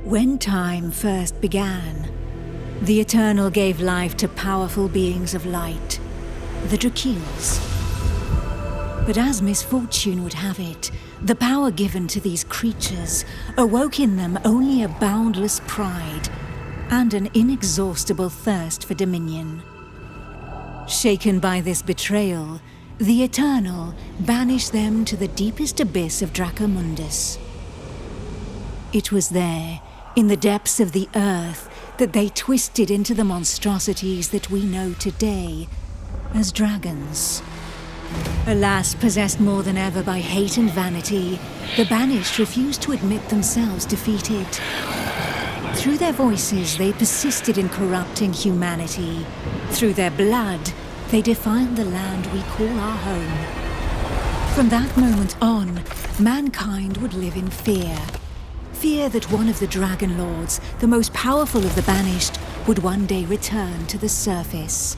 When time first began, the Eternal gave life to powerful beings of light, the Drakeels. But as misfortune would have it, the power given to these creatures awoke in them only a boundless pride and an inexhaustible thirst for dominion. Shaken by this betrayal, the Eternal banished them to the deepest abyss of Dracomundus. It was there, in the depths of the earth, that they twisted into the monstrosities that we know today as dragons. Alas, possessed more than ever by hate and vanity, the Banished refused to admit themselves defeated. Through their voices, they persisted in corrupting humanity. Through their blood, they defiled the land we call our home. From that moment on, mankind would live in fear. Fear that one of the Dragon Lords, the most powerful of the Banished, would one day return to the surface.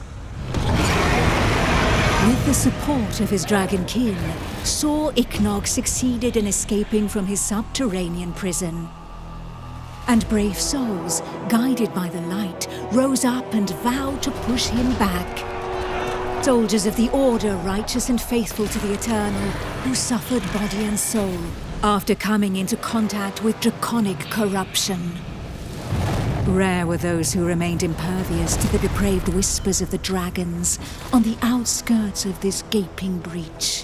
With the support of his dragon kin, Saw Ichnog succeeded in escaping from his subterranean prison. And brave souls, guided by the light, rose up and vowed to push him back. Soldiers of the Order, righteous and faithful to the Eternal, who suffered body and soul after coming into contact with draconic corruption. Rare were those who remained impervious to the depraved whispers of the dragons on the outskirts of this gaping breach.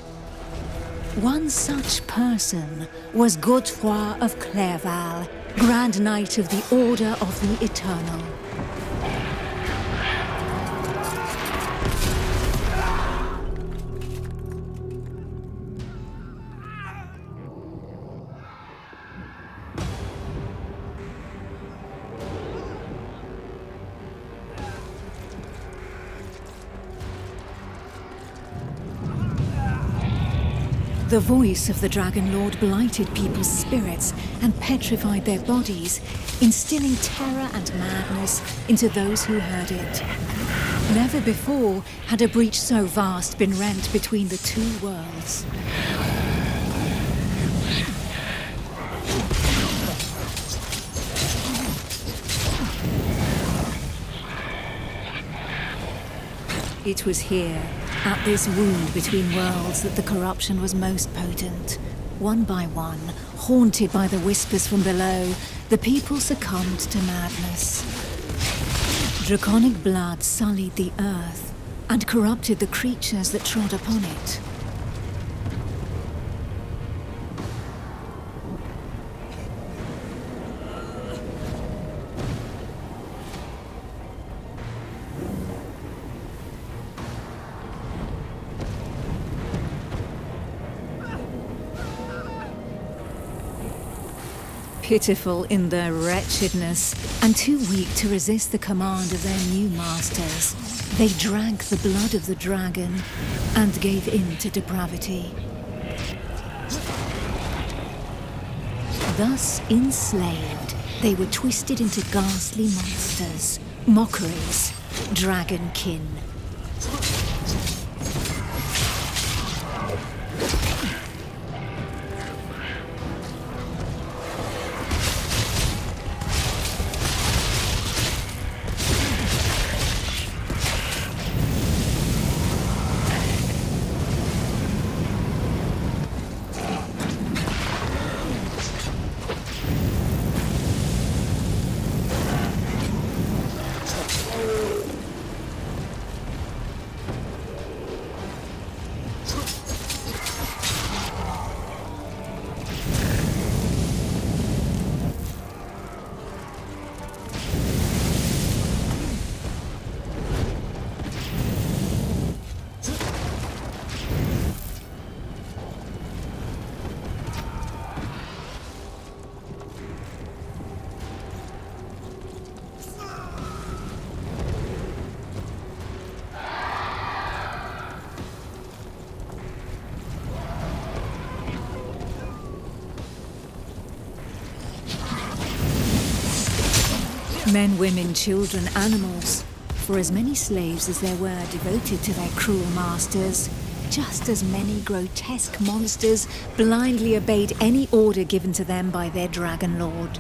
One such person was Godefroy of Clerval, Grand Knight of the Order of the Eternal. The voice of the Dragon Lord blighted people's spirits and petrified their bodies, instilling terror and madness into those who heard it. Never before had a breach so vast been rent between the two worlds. It was here, at this wound between worlds, that the corruption was most potent. One by one, haunted by the whispers from below, the people succumbed to madness. Draconic blood sullied the earth and corrupted the creatures that trod upon it. Pitiful in their wretchedness, and too weak to resist the command of their new masters, they drank the blood of the dragon and gave in to depravity. Thus enslaved, they were twisted into ghastly monsters, mockeries, dragon kin. Men, women, children, animals, for as many slaves as there were devoted to their cruel masters, just as many grotesque monsters blindly obeyed any order given to them by their Dragon Lord.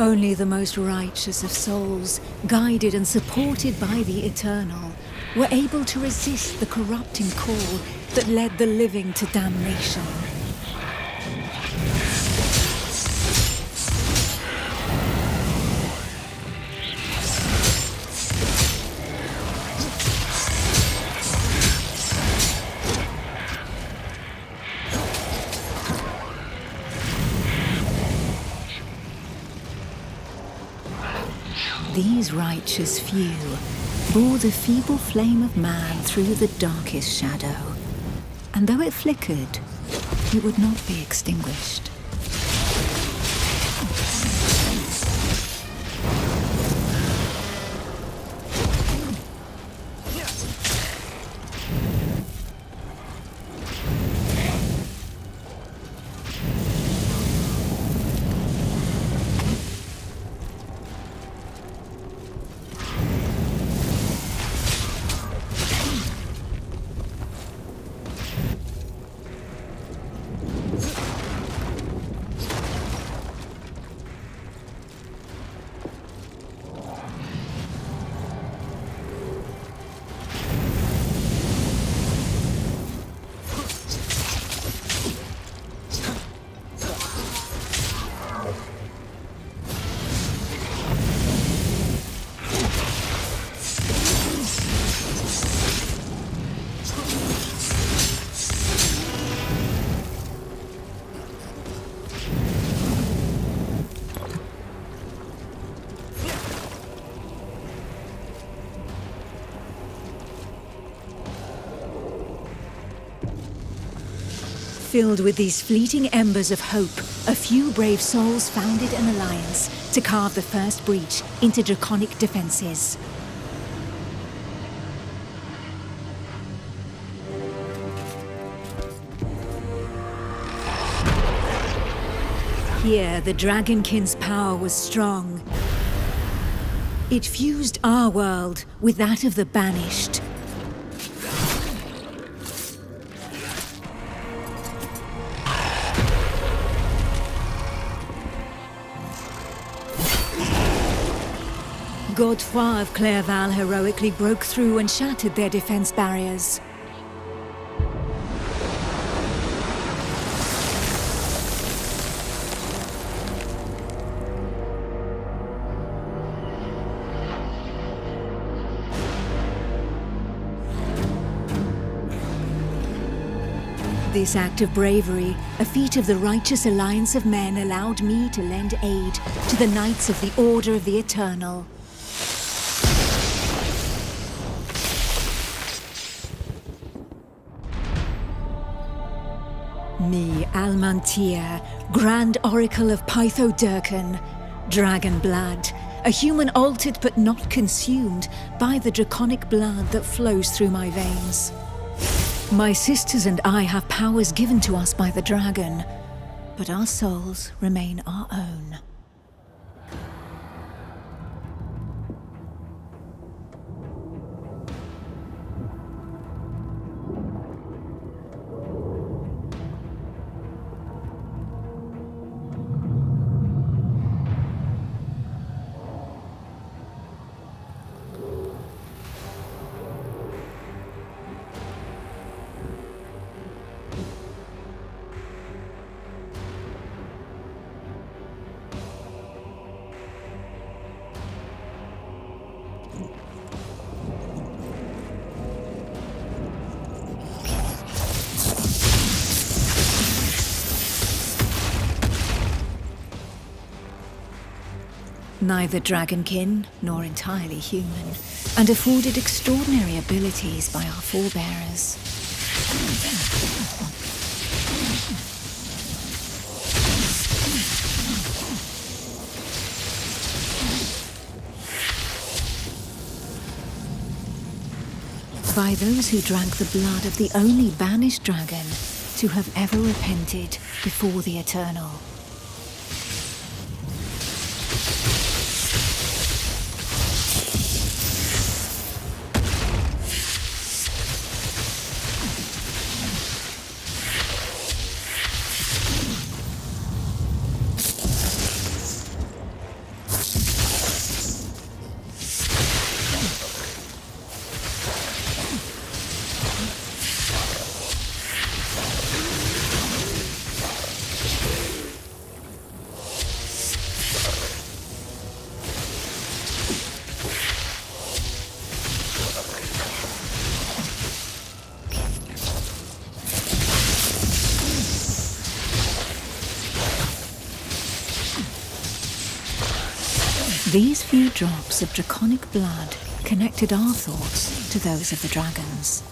Only the most righteous of souls, guided and supported by the Eternal, were able to resist the corrupting call that led the living to damnation. These righteous few bore the feeble flame of man through the darkest shadow, and though it flickered, it would not be extinguished. Filled with these fleeting embers of hope, a few brave souls founded an alliance to carve the first breach into draconic defenses. Here, the Dragonkin's power was strong. It fused our world with that of the Banished. Godefroy of Clairval heroically broke through and shattered their defense barriers. This act of bravery, a feat of the righteous alliance of men, allowed me to lend aid to the Knights of the Order of the Eternal. Me, Almantir, Grand Oracle of Pythodurcan, Dragon Blood, a human altered but not consumed by the draconic blood that flows through my veins. My sisters and I have powers given to us by the dragon, but our souls remain our own. Neither dragonkin nor entirely human, and afforded extraordinary abilities by our forebearers. By those who drank the blood of the only banished dragon to have ever repented before the Eternal. These few drops of draconic blood connected our thoughts to those of the dragons.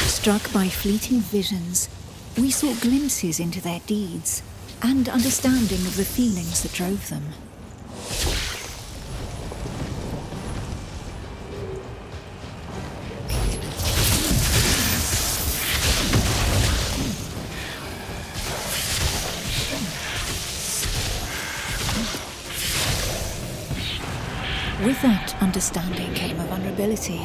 Struck by fleeting visions, we saw glimpses into their deeds and understanding of the feelings that drove them. With that understanding came a vulnerability.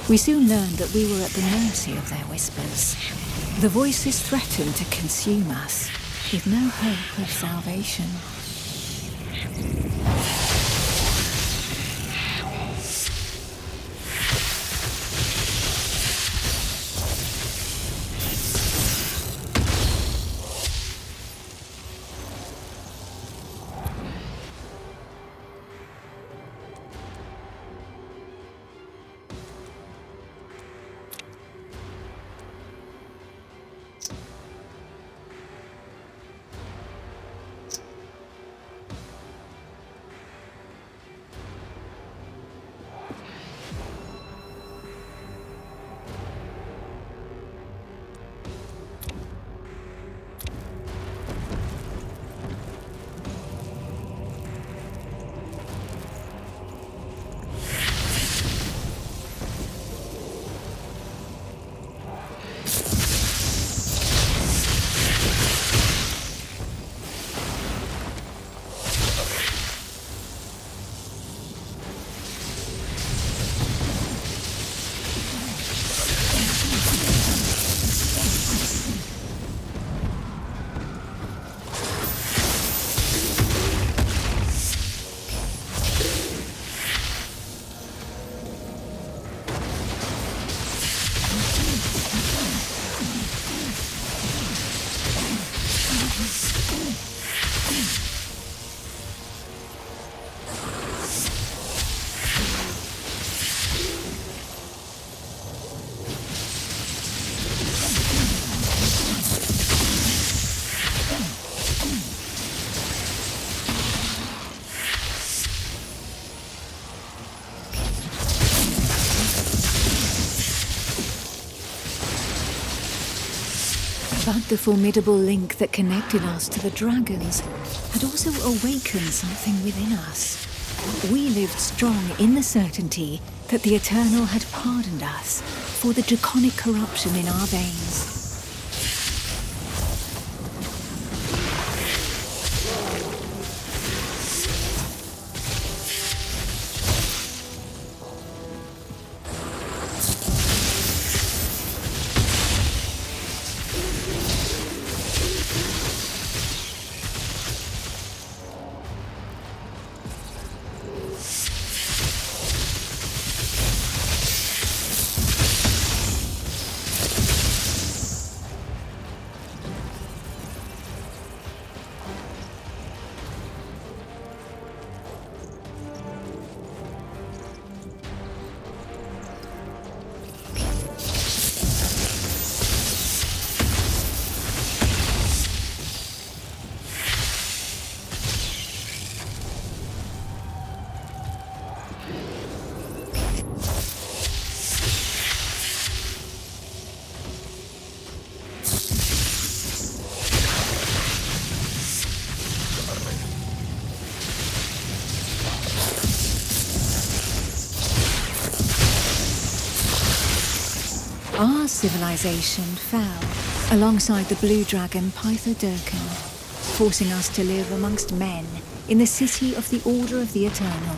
We soon learned that we were at the mercy of their whispers. The voices threatened to consume us, with no hope of salvation. But the formidable link that connected us to the dragons had also awakened something within us. We lived strong in the certainty that the Eternal had pardoned us for the draconic corruption in our veins. Our civilization fell alongside the blue dragon Pythodurcan, forcing us to live amongst men in the city of the Order of the Eternal.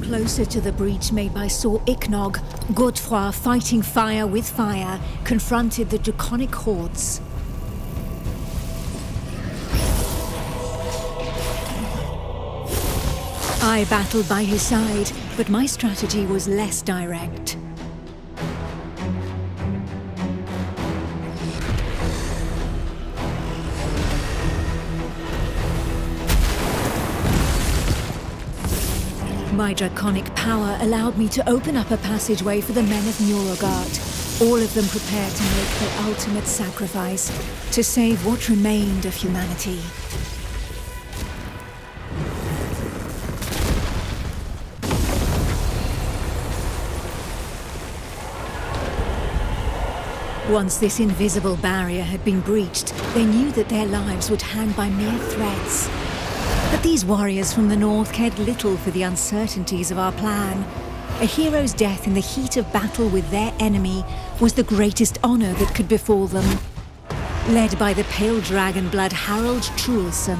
closer to the breach made by Sir Ichnog, Godefroy, fighting fire with fire, confronted the draconic hordes. I battled by his side, but my strategy was less direct. My draconic power allowed me to open up a passageway for the men of Nurogard, all of them prepared to make their ultimate sacrifice to save what remained of humanity. Once this invisible barrier had been breached, they knew that their lives would hang by mere threads. But these warriors from the north cared little for the uncertainties of our plan. A hero's death in the heat of battle with their enemy was the greatest honor that could befall them. Led by the pale dragon blood Harold Truelson,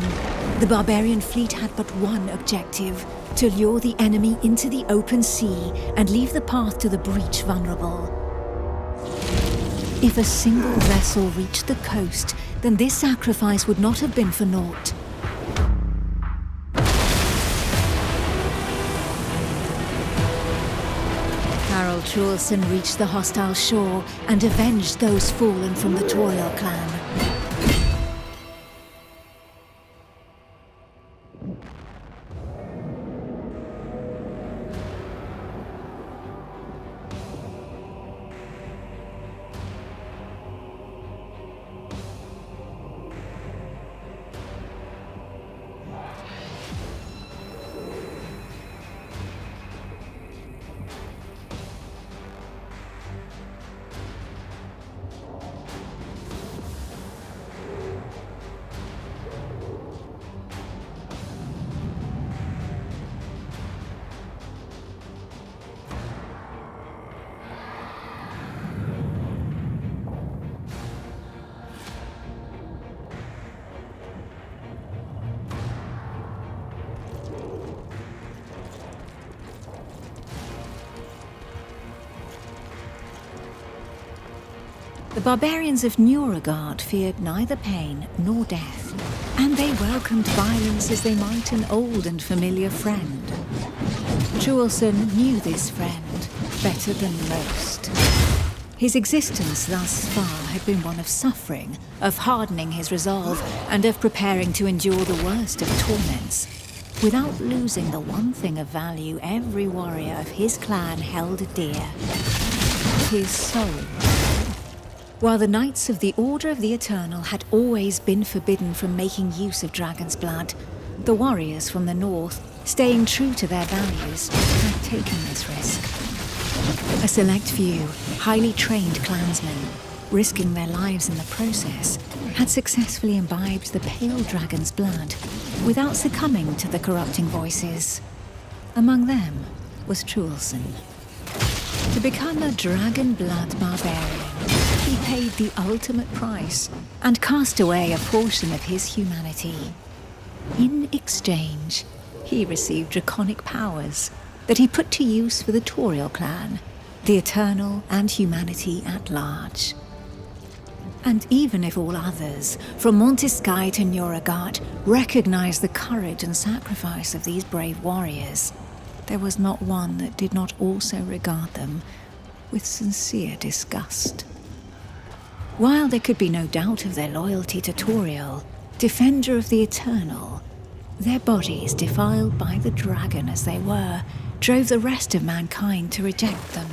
the barbarian fleet had but one objective: to lure the enemy into the open sea and leave the path to the breach vulnerable. If a single vessel reached the coast, then this sacrifice would not have been for naught. Harold Truelson reached the hostile shore and avenged those fallen from the Toriel clan. The barbarians of Nurogard feared neither pain nor death, and they welcomed violence as they might an old and familiar friend. Truelson knew this friend better than most. His existence thus far had been one of suffering, of hardening his resolve, and of preparing to endure the worst of torments, without losing the one thing of value every warrior of his clan held dear: his soul. While the Knights of the Order of the Eternal had always been forbidden from making use of dragon's blood, the warriors from the north, staying true to their values, had taken this risk. A select few, highly trained clansmen, risking their lives in the process, had successfully imbibed the pale dragon's blood without succumbing to the corrupting voices. Among them was Truelson. To become a dragon blood barbarian, he paid the ultimate price and cast away a portion of his humanity. In exchange, he received draconic powers that he put to use for the Toriel clan, the Eternal, and humanity at large. And even if all others, from Montesky to Nurogard, recognized the courage and sacrifice of these brave warriors, there was not one that did not also regard them with sincere disgust. While there could be no doubt of their loyalty to Toriel, defender of the Eternal, their bodies, defiled by the dragon as they were, drove the rest of mankind to reject them.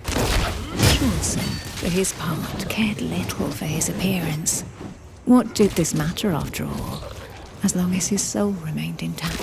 Truelson, for his part, cared little for his appearance. What did this matter after all, as long as his soul remained intact?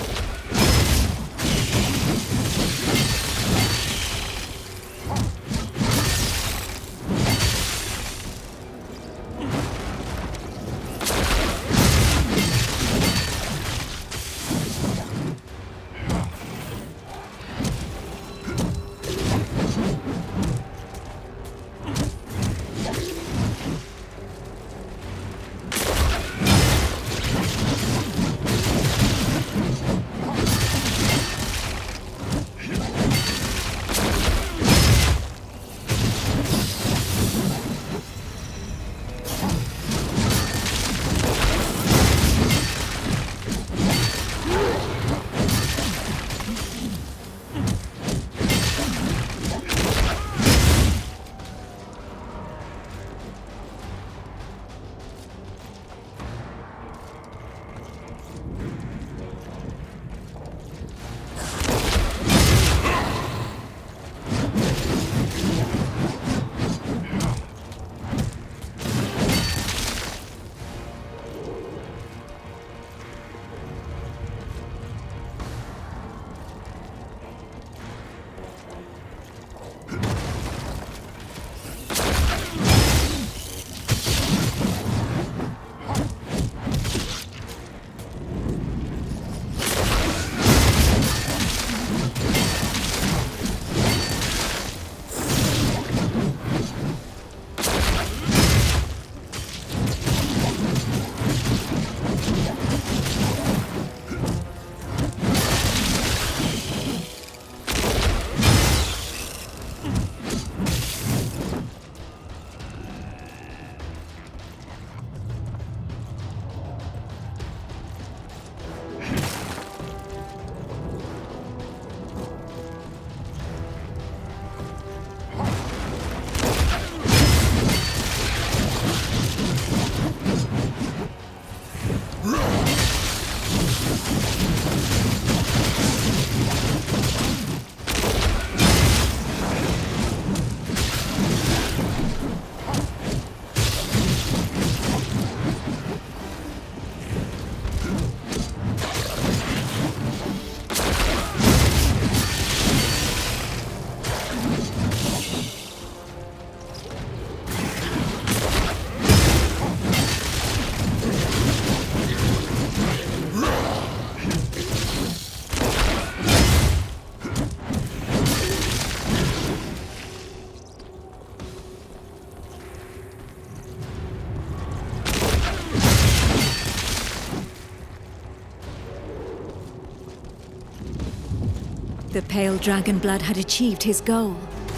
The pale dragon blood had achieved his goal.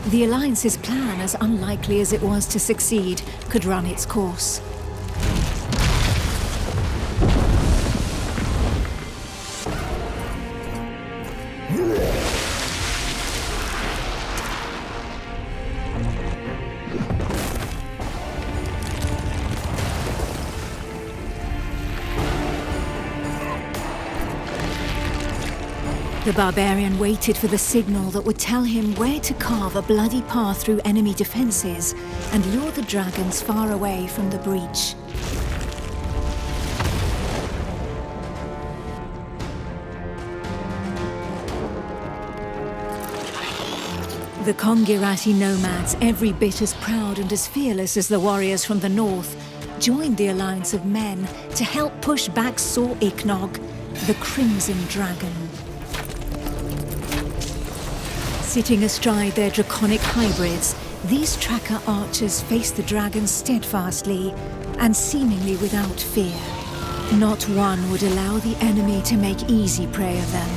The Alliance's plan, as unlikely as it was to succeed, could run its course. The barbarian waited for the signal that would tell him where to carve a bloody path through enemy defenses and lure the dragons far away from the breach. The Kongirati nomads, every bit as proud and as fearless as the warriors from the north, joined the alliance of men to help push back Sor Iknog, the Crimson Dragon. Sitting astride their draconic hybrids, these tracker archers faced the dragons steadfastly and seemingly without fear. Not one would allow the enemy to make easy prey of them.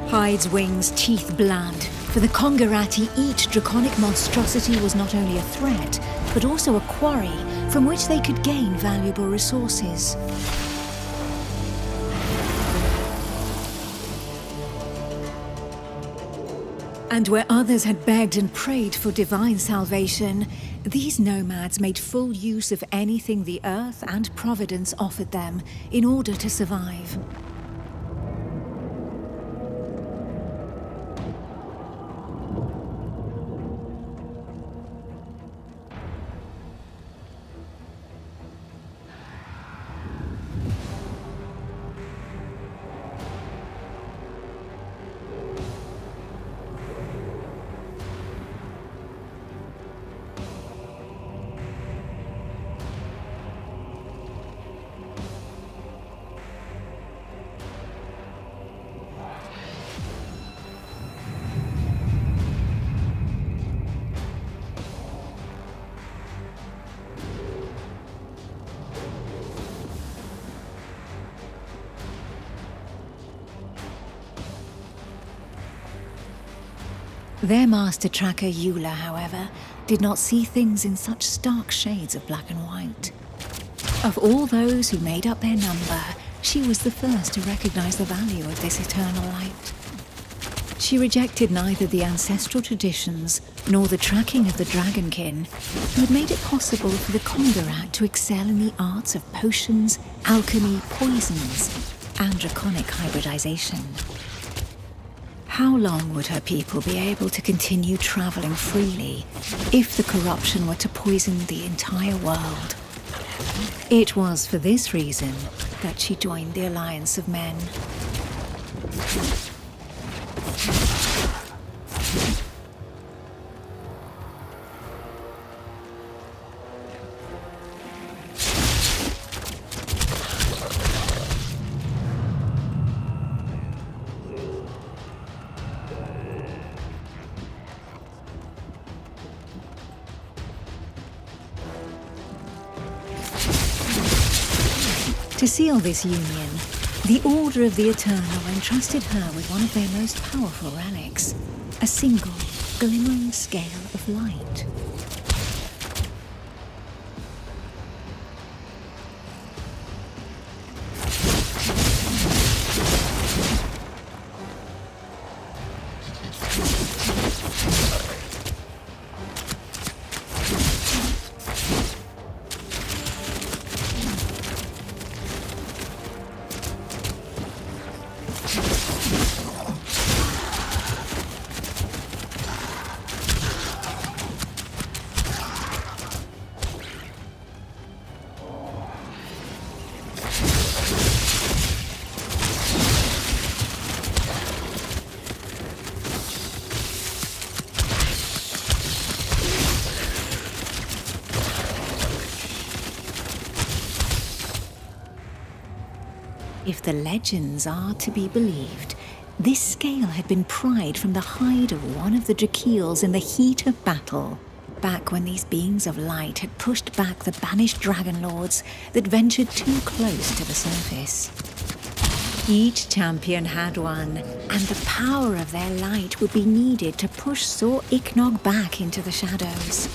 Hides, wings, teeth, blood. For the Kongirati, each draconic monstrosity was not only a threat, but also a quarry from which they could gain valuable resources. And where others had begged and prayed for divine salvation, these nomads made full use of anything the earth and Providence offered them in order to survive. Their master tracker, Eula, however, did not see things in such stark shades of black and white. Of all those who made up their number, she was the first to recognize the value of this eternal light. She rejected neither the ancestral traditions nor the tracking of the Dragonkin, who had made it possible for the Kongirat to excel in the arts of potions, alchemy, poisons, and draconic hybridization. How long would her people be able to continue traveling freely if the corruption were to poison the entire world? It was for this reason that she joined the Alliance of Men. To seal this union, the Order of the Eternal entrusted her with one of their most powerful relics, a single, glimmering scale of light. If the legends are to be believed, this scale had been pried from the hide of one of the Drakeels in the heat of battle, back when these beings of light had pushed back the banished dragon lords that ventured too close to the surface. Each champion had one, and the power of their light would be needed to push Sir Ichnog back into the shadows.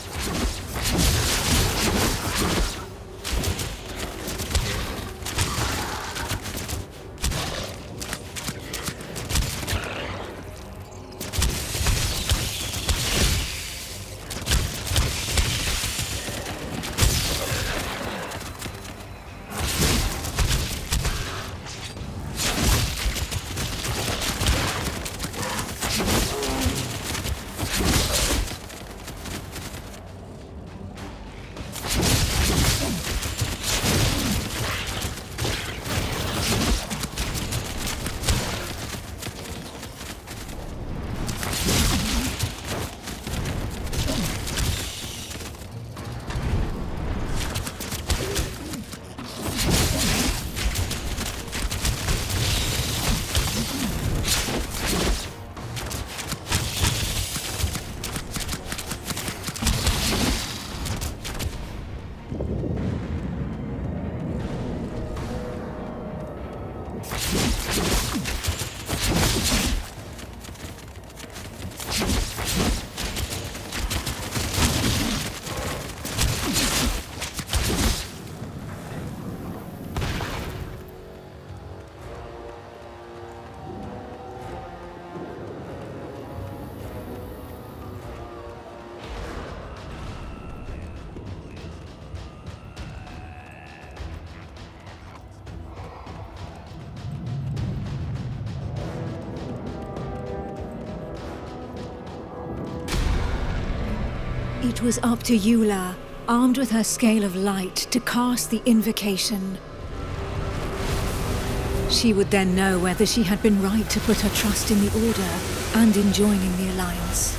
It was up to Eula, armed with her scale of light, to cast the invocation. She would then know whether she had been right to put her trust in the Order and in joining the Alliance.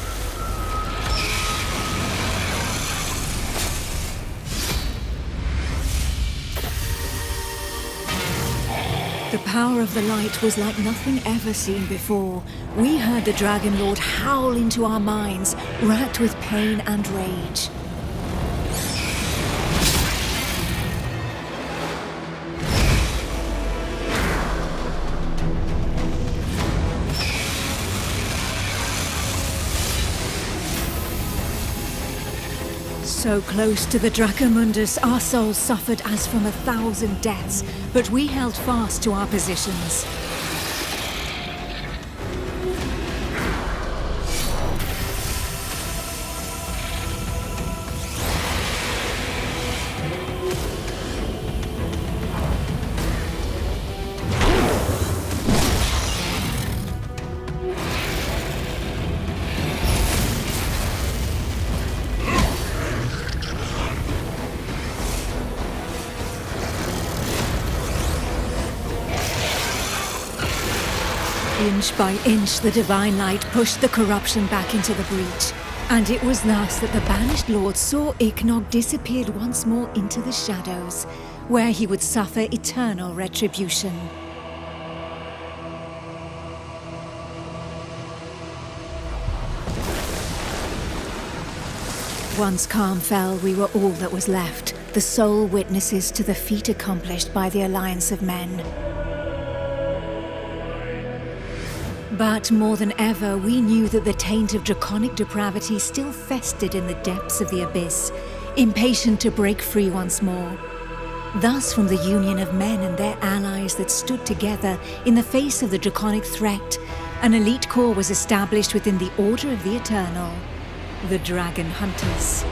The power of the light was like nothing ever seen before. We heard the Dragon Lord howl into our minds, racked with pain and rage. So close to the Dracomundus, our souls suffered as from 1,000 deaths, but we held fast to our positions. Inch by inch, the divine light pushed the corruption back into the breach, and it was thus that the banished lord Sir Ichnog disappeared once more into the shadows, where he would suffer eternal retribution. Once calm fell, we were all that was left, the sole witnesses to the feat accomplished by the Alliance of Men. But more than ever, we knew that the taint of draconic depravity still festered in the depths of the abyss, impatient to break free once more. Thus, from the union of men and their allies that stood together in the face of the draconic threat, an elite corps was established within the Order of the Eternal, the Dragon Hunters.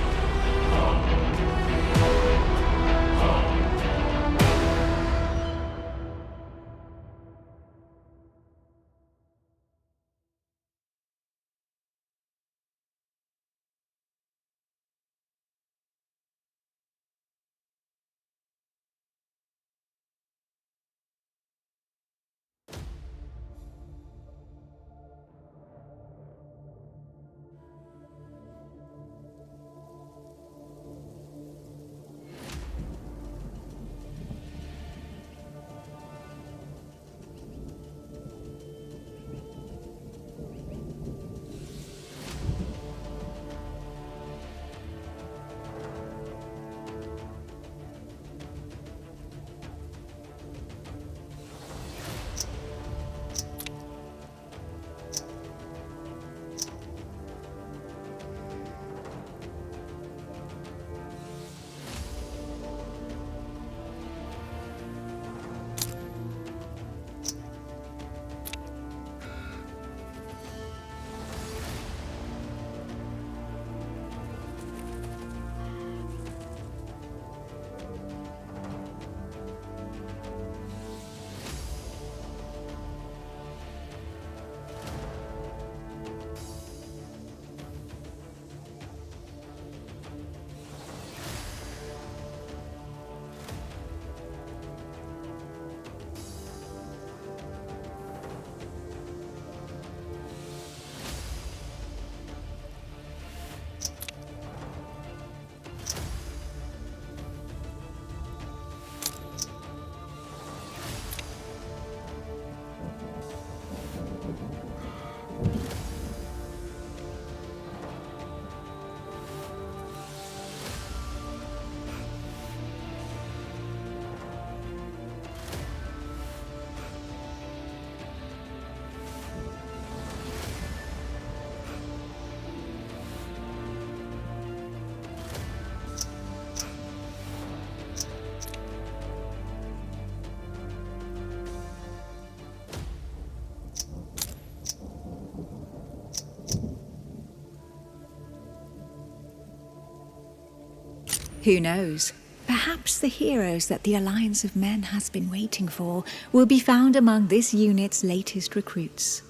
Who knows? Perhaps the heroes that the Alliance of Men has been waiting for will be found among this unit's latest recruits.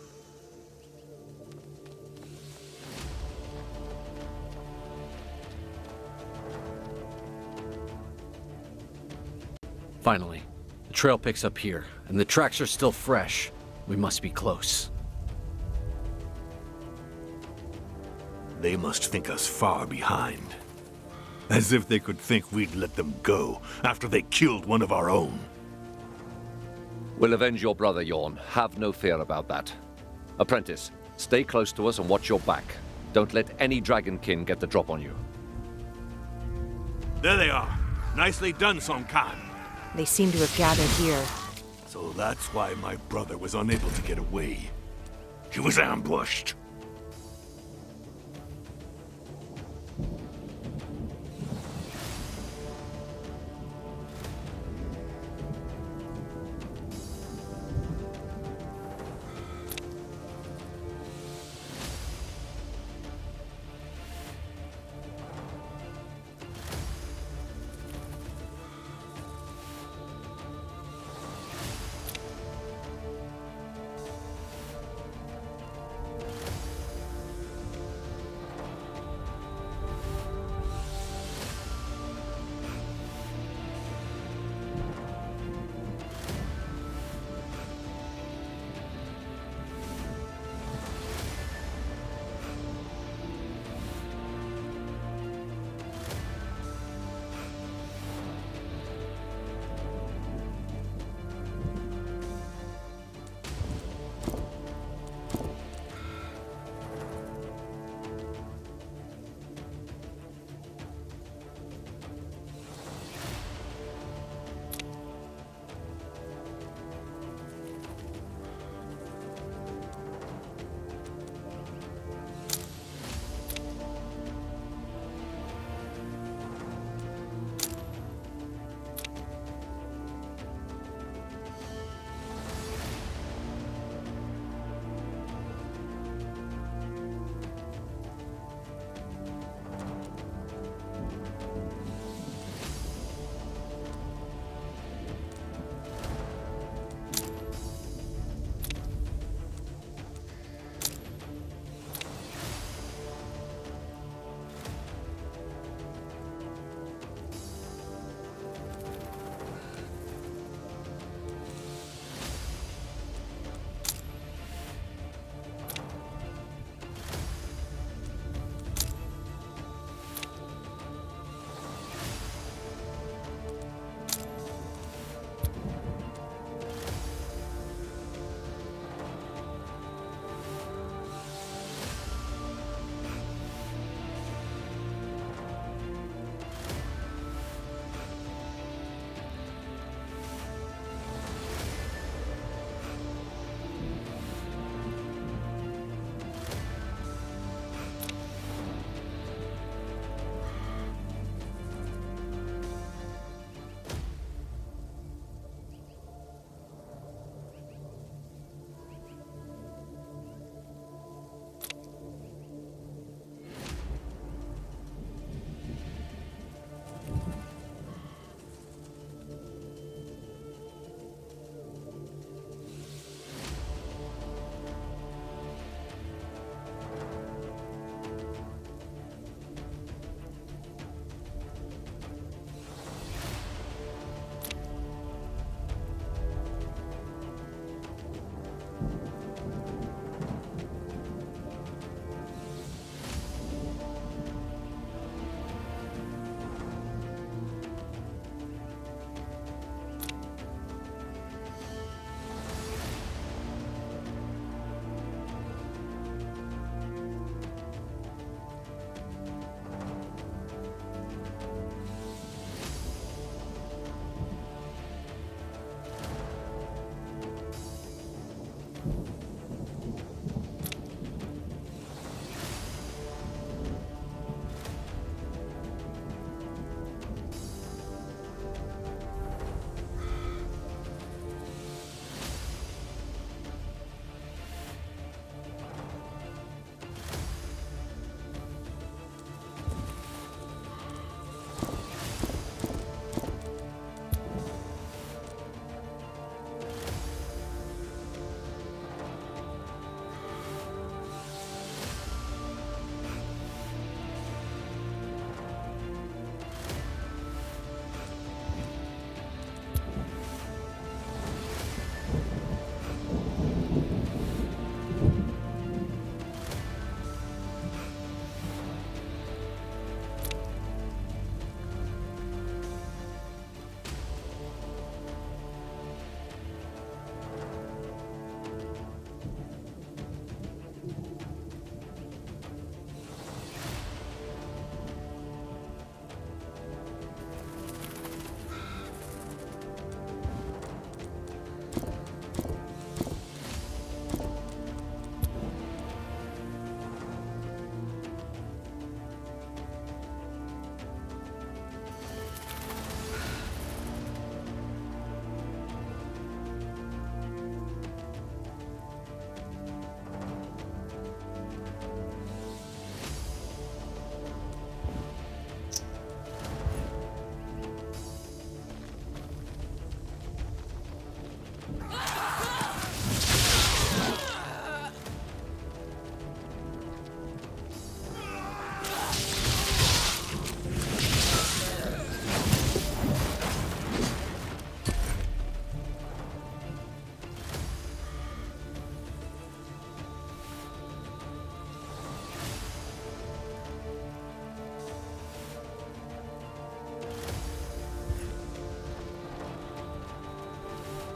Finally, the trail picks up here, and the tracks are still fresh. We must be close. They must think us far behind. As if they could think we'd let them go after they killed one of our own. We'll avenge your brother, Yorn. Have no fear about that. Apprentice, stay close to us and watch your back. Don't let any Dragonkin get the drop on you. There they are. Nicely done, Song Khan. They seem to have gathered here. So that's why my brother was unable to get away. He was ambushed.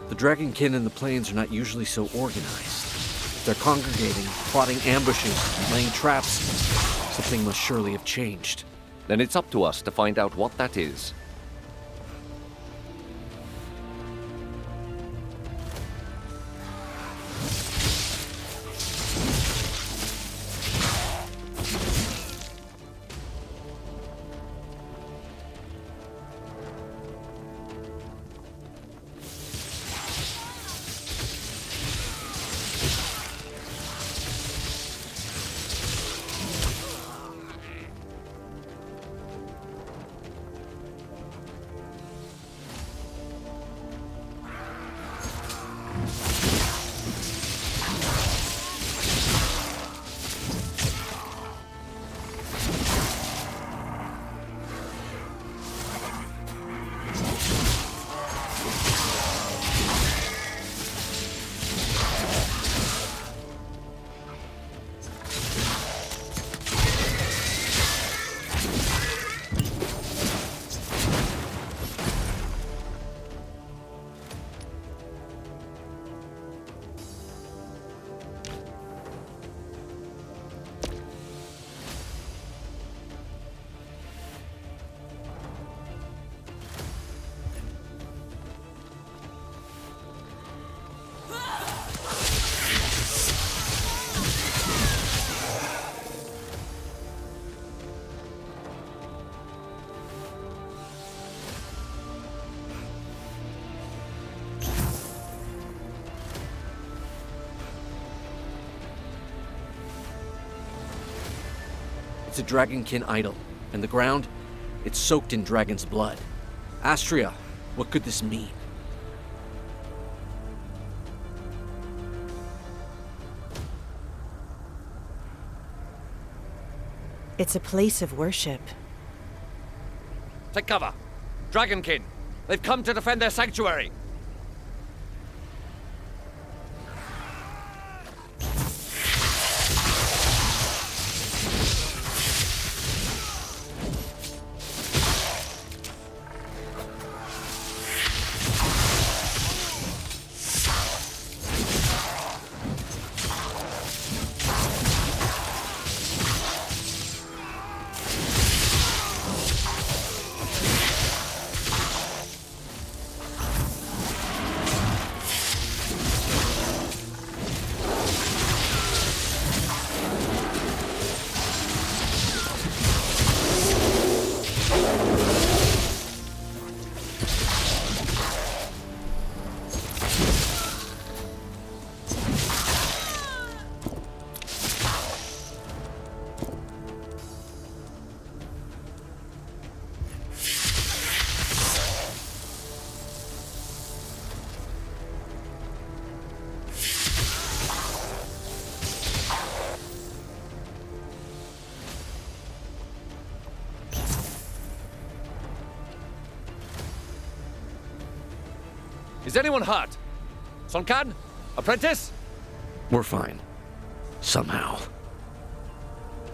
The Dragonkin in the plains are not usually so organized. If they're congregating, plotting ambushes, and laying traps, something must surely have changed. Then it's up to us to find out what that is. It's a Dragonkin idol, and the ground, it's soaked in dragon's blood. Astria, what could this mean? It's a place of worship. Take cover! Dragonkin! They've come to defend their sanctuary! Is anyone hurt? Sonkan? Apprentice? We're fine. Somehow.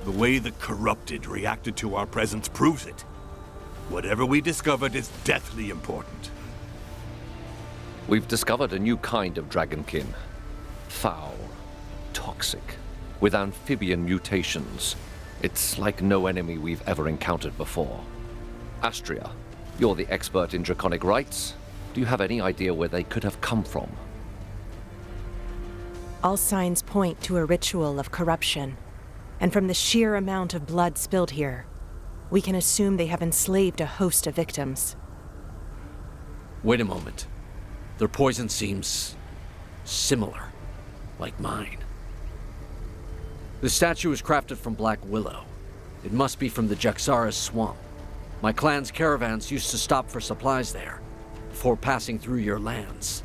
The way the corrupted reacted to our presence proves it. Whatever we discovered is deathly important. We've discovered a new kind of Dragonkin. Foul, toxic, with amphibian mutations. It's like no enemy we've ever encountered before. Astria, you're the expert in draconic rites. Do you have any idea where they could have come from? All signs point to a ritual of corruption. And from the sheer amount of blood spilled here, we can assume they have enslaved a host of victims. Wait a moment. Their poison seems similar, like mine. The statue is crafted from black willow. It must be from the Jaxara's swamp. My clan's caravans used to stop for supplies there, before passing through your lands.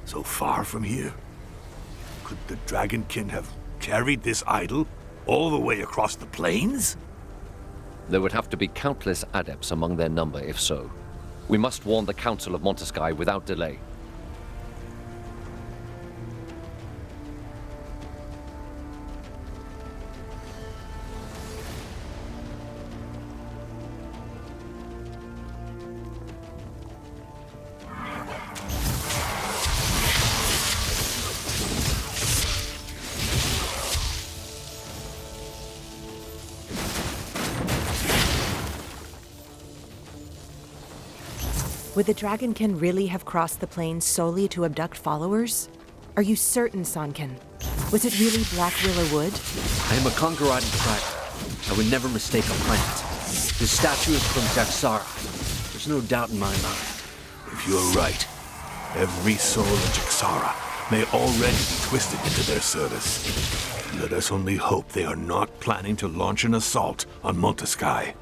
So far from here? Could the Dragonkin have carried this idol all the way across the plains? There would have to be countless adepts among their number if so. We must warn the Council of Monteskai without delay. Would the Dragonkin really have crossed the plains solely to abduct followers? Are you certain, Sonkin? Was it really Black Willow Wood? I am a Congarati tracker. I would never mistake a plant. This statue is from Jaxara. There's no doubt in my mind. If you're right, every soul in Jaxara may already be twisted into their service. Let us only hope they are not planning to launch an assault on Monteskai.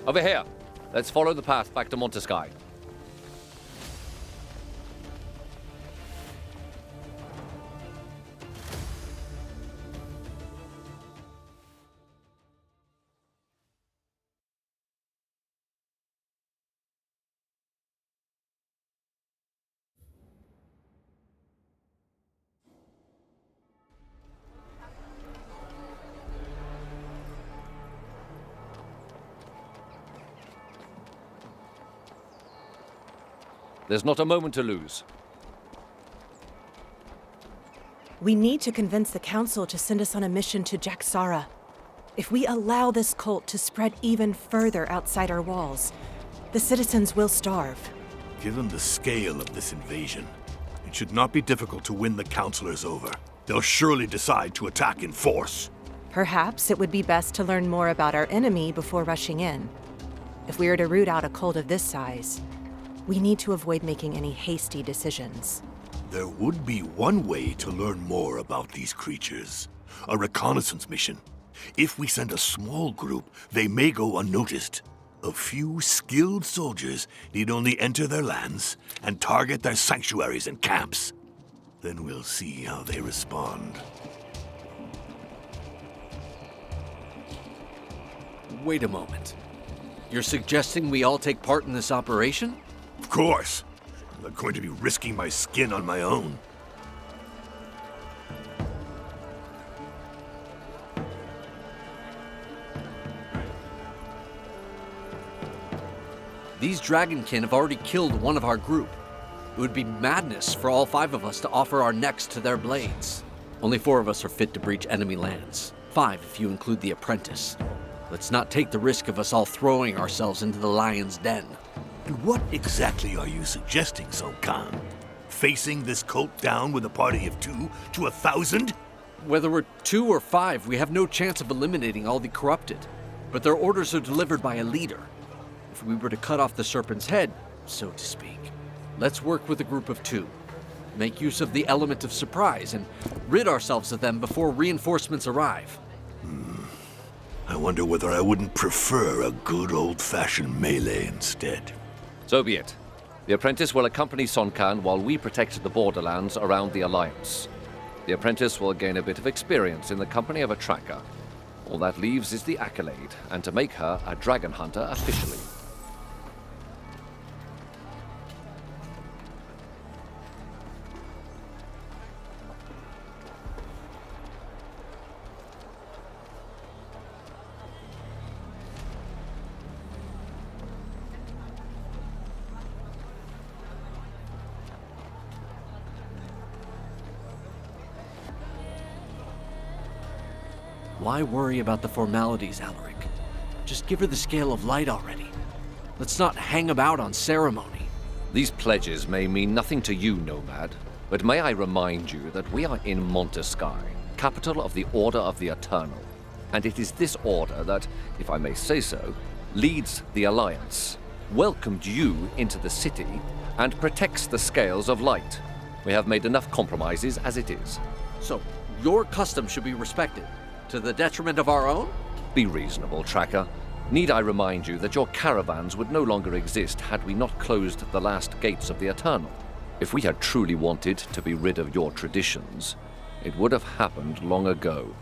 Over here. Let's follow the path back to Monteskai. There's not a moment to lose. We need to convince the Council to send us on a mission to Jaxara. If we allow this cult to spread even further outside our walls, the citizens will starve. Given the scale of this invasion, it should not be difficult to win the Councilors over. They'll surely decide to attack in force. Perhaps it would be best to learn more about our enemy before rushing in. If we are to root out a cult of this size, we need to avoid making any hasty decisions. There would be one way to learn more about these creatures. A reconnaissance mission. If we send a small group, they may go unnoticed. A few skilled soldiers need only enter their lands and target their sanctuaries and camps. Then we'll see how they respond. Wait a moment. You're suggesting we all take part in this operation? Of course. I'm not going to be risking my skin on my own. These Dragonkin have already killed one of our group. It would be madness for all 5 of us to offer our necks to their blades. Only 4 of us are fit to breach enemy lands. 5 if you include the apprentice. Let's not take the risk of us all throwing ourselves into the lion's den. And what exactly are you suggesting, Song Khan? Facing this cult down with a party of 2 to 1,000? Whether we're 2 or 5, we have no chance of eliminating all the corrupted. But their orders are delivered by a leader. If we were to cut off the serpent's head, so to speak, let's work with a group of 2. Make use of the element of surprise and rid ourselves of them before reinforcements arrive. I wonder whether I wouldn't prefer a good old-fashioned melee instead. So be it. The apprentice will accompany Son Khan while we protect the borderlands around the Alliance. The apprentice will gain a bit of experience in the company of a tracker. All that leaves is the accolade, and to make her a dragon hunter officially. Why worry about the formalities, Alaric? Just give her the scale of light already. Let's not hang about on ceremony. These pledges may mean nothing to you, Nomad, but may I remind you that we are in Montesky, capital of the Order of the Eternal. And it is this order that, if I may say so, leads the Alliance, welcomed you into the city, and protects the scales of light. We have made enough compromises as it is. So, your custom should be respected, to the detriment of our own? Be reasonable, Tracker. Need I remind you that your caravans would no longer exist had we not closed the last gates of the Eternal? If we had truly wanted to be rid of your traditions, it would have happened long ago.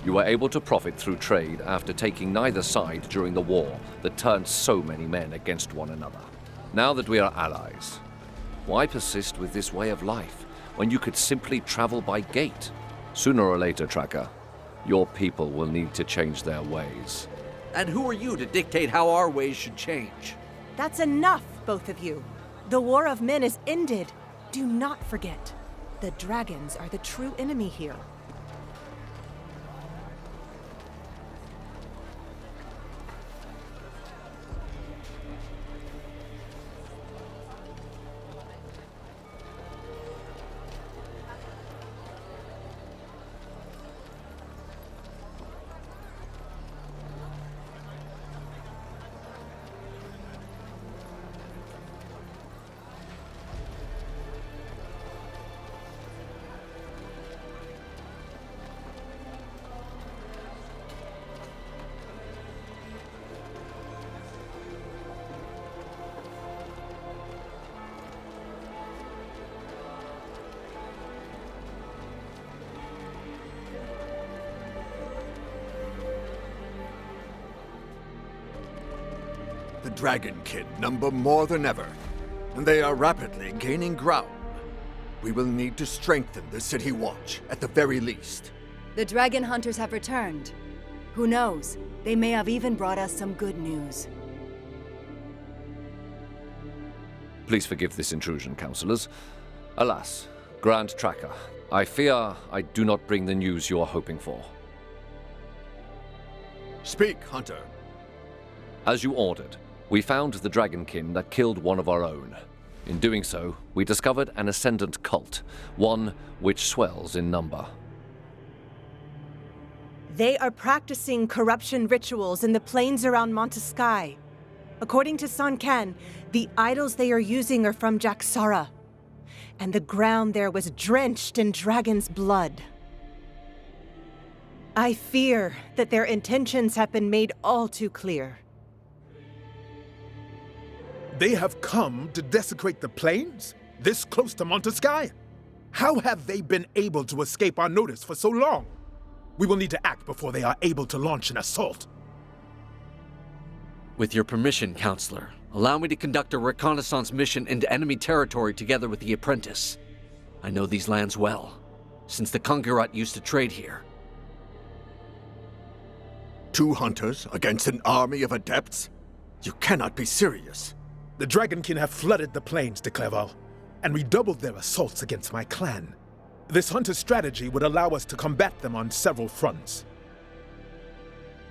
You were able to profit through trade after taking neither side during the war that turned so many men against one another. Now that we are allies, why persist with this way of life when you could simply travel by gate? Sooner or later, Tracker, your people will need to change their ways. And who are you to dictate how our ways should change? That's enough, both of you. The war of men is ended. Do not forget, the dragons are the true enemy here. The Dragonkin number more than ever, and they are rapidly gaining ground. We will need to strengthen the city watch, at the very least. The dragon hunters have returned. Who knows? They may have even brought us some good news. Please forgive this intrusion, councillors. Alas, Grand Tracker, I fear I do not bring the news you are hoping for. Speak, Hunter. As you ordered, we found the Dragonkin that killed one of our own. In doing so, we discovered an ascendant cult, one which swells in number. They are practicing corruption rituals in the plains around Montesky. According to San Kan, the idols they are using are from Jaxara, and the ground there was drenched in dragon's blood. I fear that their intentions have been made all too clear. They have come to desecrate the plains? This close to Montesky? How have they been able to escape our notice for so long? We will need to act before they are able to launch an assault. With your permission, Counselor, allow me to conduct a reconnaissance mission into enemy territory together with the apprentice. I know these lands well, since the Conqueror used to trade here. 2 hunters against an army of adepts? You cannot be serious. The Dragonkin have flooded the plains de Clerval, and redoubled their assaults against my clan. This hunter strategy would allow us to combat them on several fronts.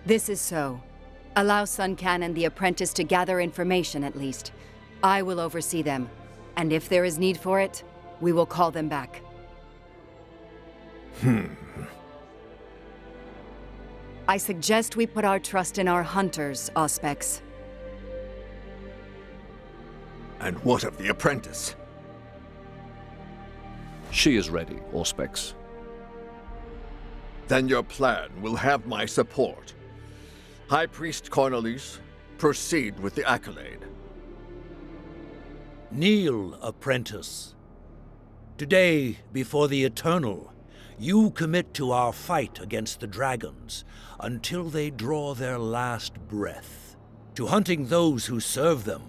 This is so. Allow Sun Can and the apprentice to gather information at least. I will oversee them, and if there is need for it, we will call them back. I suggest we put our trust in our hunters, Auspex. And what of the apprentice? She is ready, Auspex. Then your plan will have my support. High Priest Cornelis, proceed with the accolade. Kneel, apprentice. Today, before the Eternal, You commit to our fight against the dragons until they draw their last breath, to hunting those who serve them,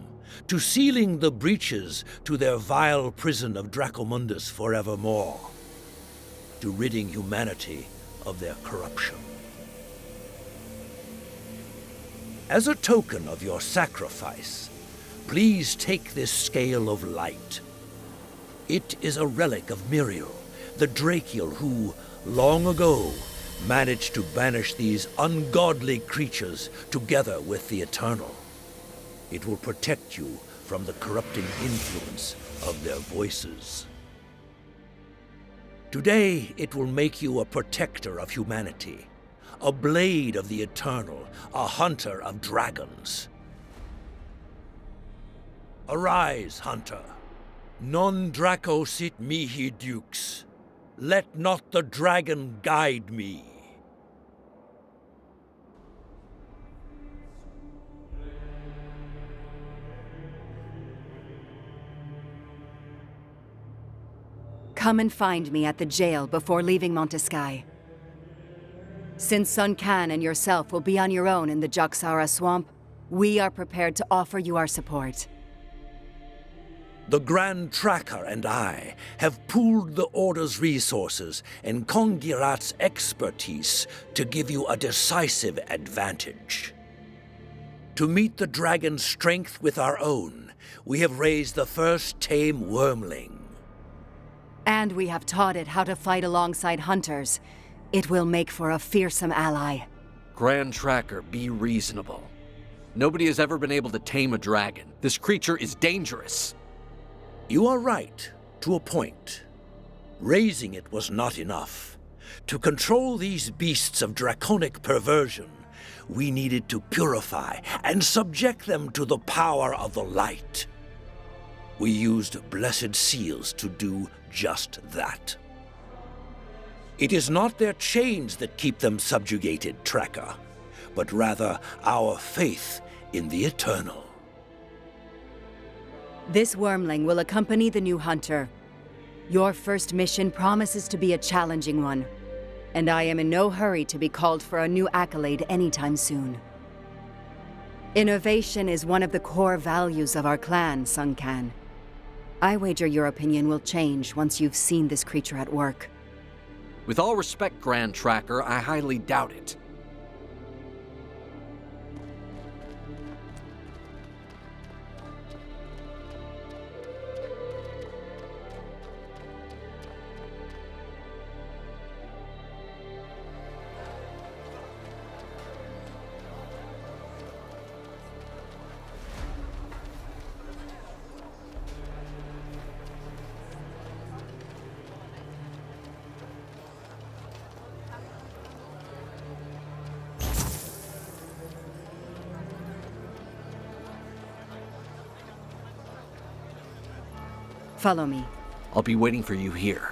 to sealing the breaches to their vile prison of Dracomundus forevermore, to ridding humanity of their corruption. As a token of your sacrifice, please take this scale of light. It is a relic of Miriel, the Drakiel who, long ago, managed to banish these ungodly creatures together with the Eternal. It will protect you from the corrupting influence of their voices. Today, it will make you a protector of humanity, a blade of the Eternal, a hunter of dragons. Arise, hunter. Non Draco sit mihi dux. Let not the dragon guide me. Come and find me at the jail before leaving Monteskai. Since Sun Can and yourself will be on your own in the Jaksara swamp, we are prepared to offer you our support. The Grand Tracker and I have pooled the Order's resources and Kongirat's expertise to give you a decisive advantage. To meet the dragon's strength with our own, we have raised the first tame wormling. And we have taught it how to fight alongside hunters. It will make for a fearsome ally. Grand Tracker, be reasonable. Nobody has ever been able to tame a dragon. This creature is dangerous. You are right, to a point. Raising it was not enough. To control these beasts of draconic perversion, we needed to purify and subject them to the power of the light. We used blessed seals to do just that. It is not their chains that keep them subjugated, Tracker, but rather our faith in the Eternal. This wormling will accompany the new hunter. Your first mission promises to be a challenging one, and I am in no hurry to be called for a new accolade anytime soon. Innovation is one of the core values of our clan, Sun Can. I wager your opinion will change once you've seen this creature at work. With all respect, Grand Tracker, I highly doubt it. Follow me. I'll be waiting for you here.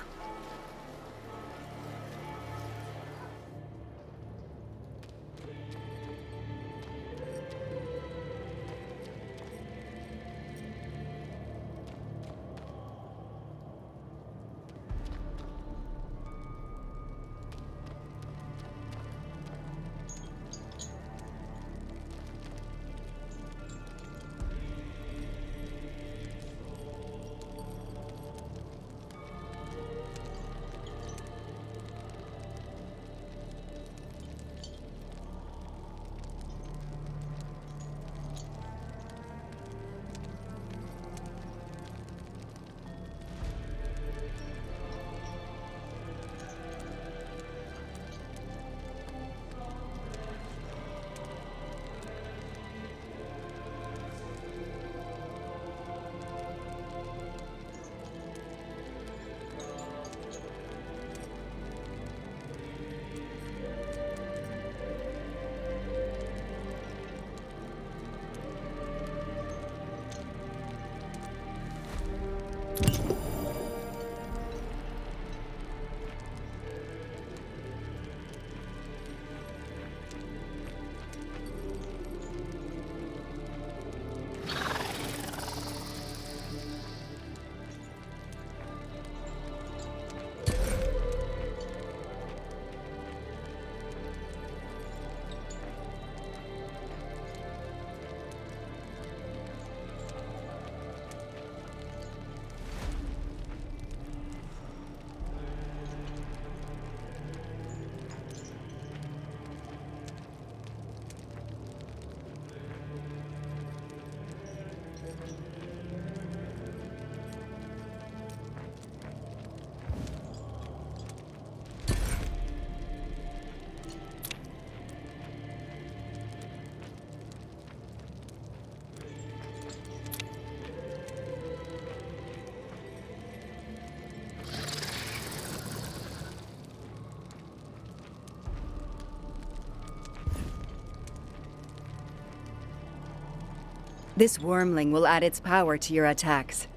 This wormling will add its power to your attacks.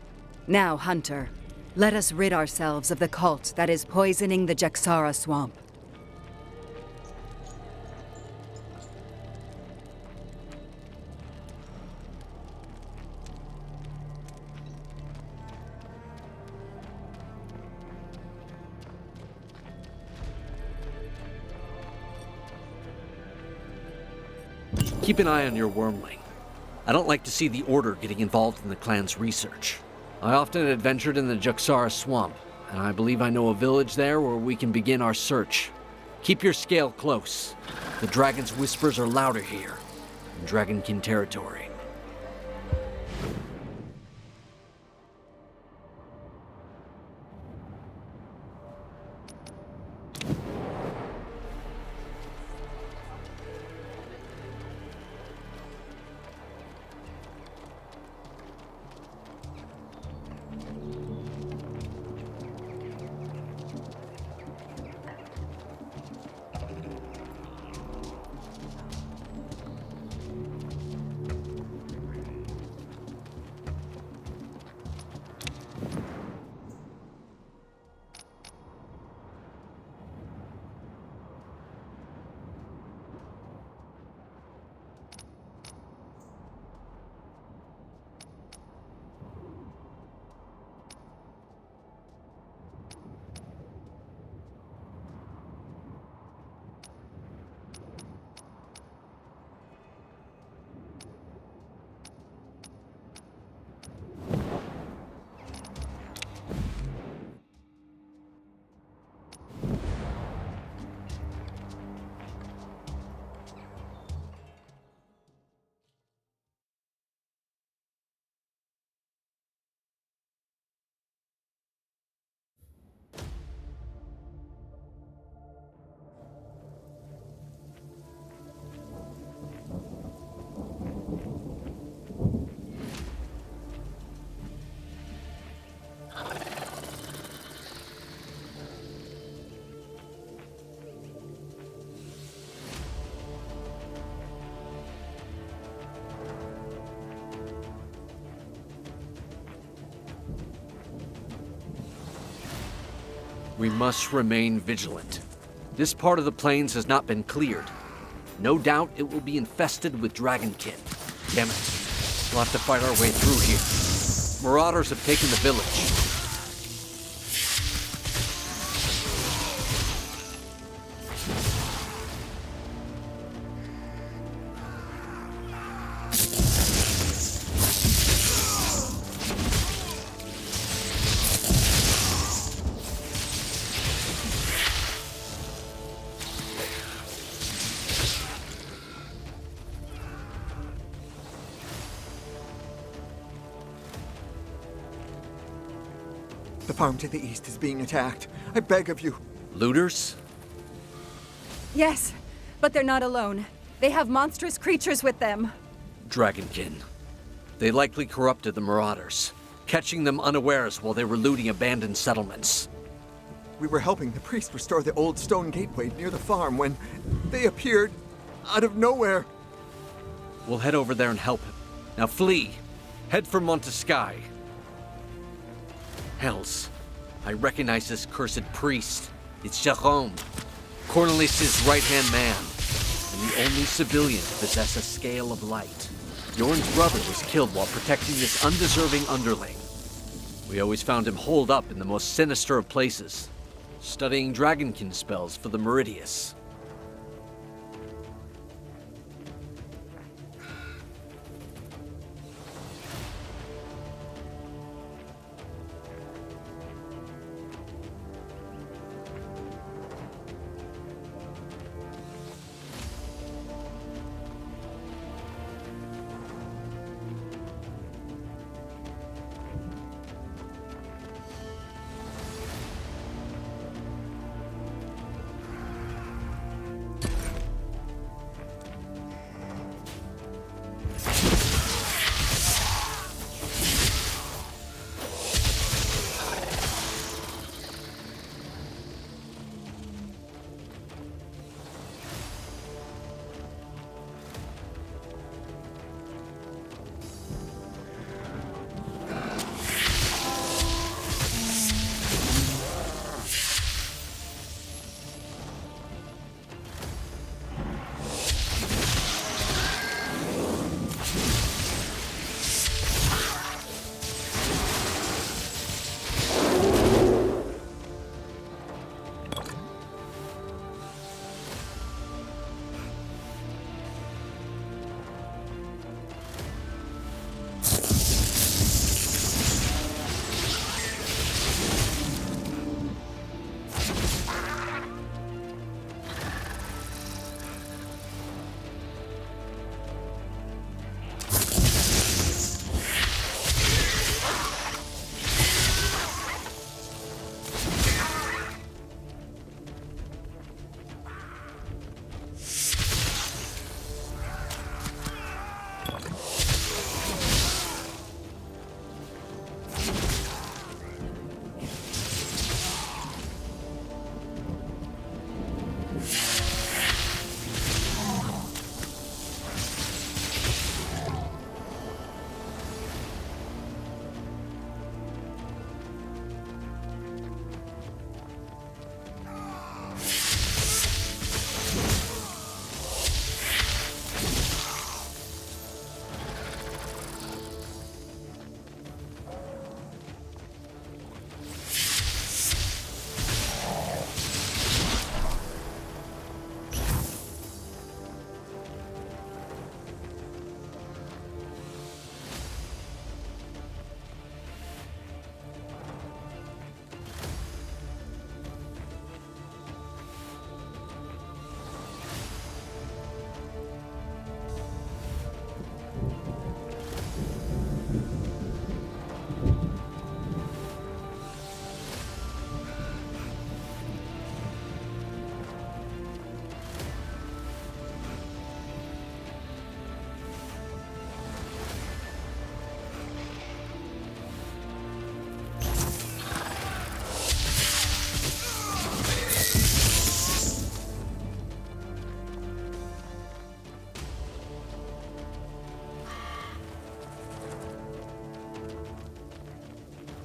Now, Hunter, let us rid ourselves of the cult that is poisoning the Jaxara swamp. Keep an eye on your wormling. I don't like to see the Order getting involved in the clan's research. I often adventured in the Jaxara swamp, and I believe I know a village there where we can begin our search. Keep your scale close. The dragon's whispers are louder here, in Dragonkin territory. We must remain vigilant. This part of the plains has not been cleared. No doubt it will be infested with Dragonkin. Damn it. We'll have to fight our way through here. Marauders have taken the village. The farm to the east is being attacked. I beg of you. Looters? Yes, but they're not alone. They have monstrous creatures with them. Dragonkin. They likely corrupted the Marauders, catching them unawares while they were looting abandoned settlements. We were helping the priest restore the old stone gateway near the farm when they appeared out of nowhere. We'll head over there and help him. Now flee. Head for Monteskai. Hells. I recognize this cursed priest. It's Jerome, Cornelis' right-hand man, and the only civilian to possess a scale of light. Yorn's brother was killed while protecting this undeserving underling. We always found him holed up in the most sinister of places, studying Dragonkin spells for the Meridius.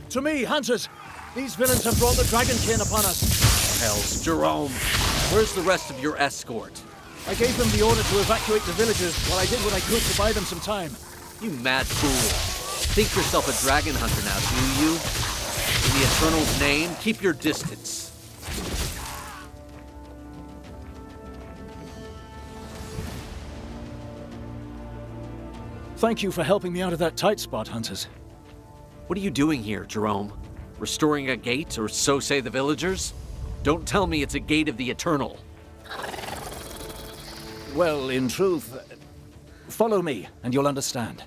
To me, hunters! These villains have brought the Dragonkin upon us. Hells, Jerome. Where's the rest of your escort? I gave them the order to evacuate the villages while I did what I could to buy them some time. You mad fool. Think yourself a dragon hunter now, do you? In the Eternal's name, keep your distance. Thank you for helping me out of that tight spot, hunters. What are you doing here, Jerome? Restoring a gate, or so say the villagers? Don't tell me it's a gate of the Eternal. Well, in truth, follow me and you'll understand.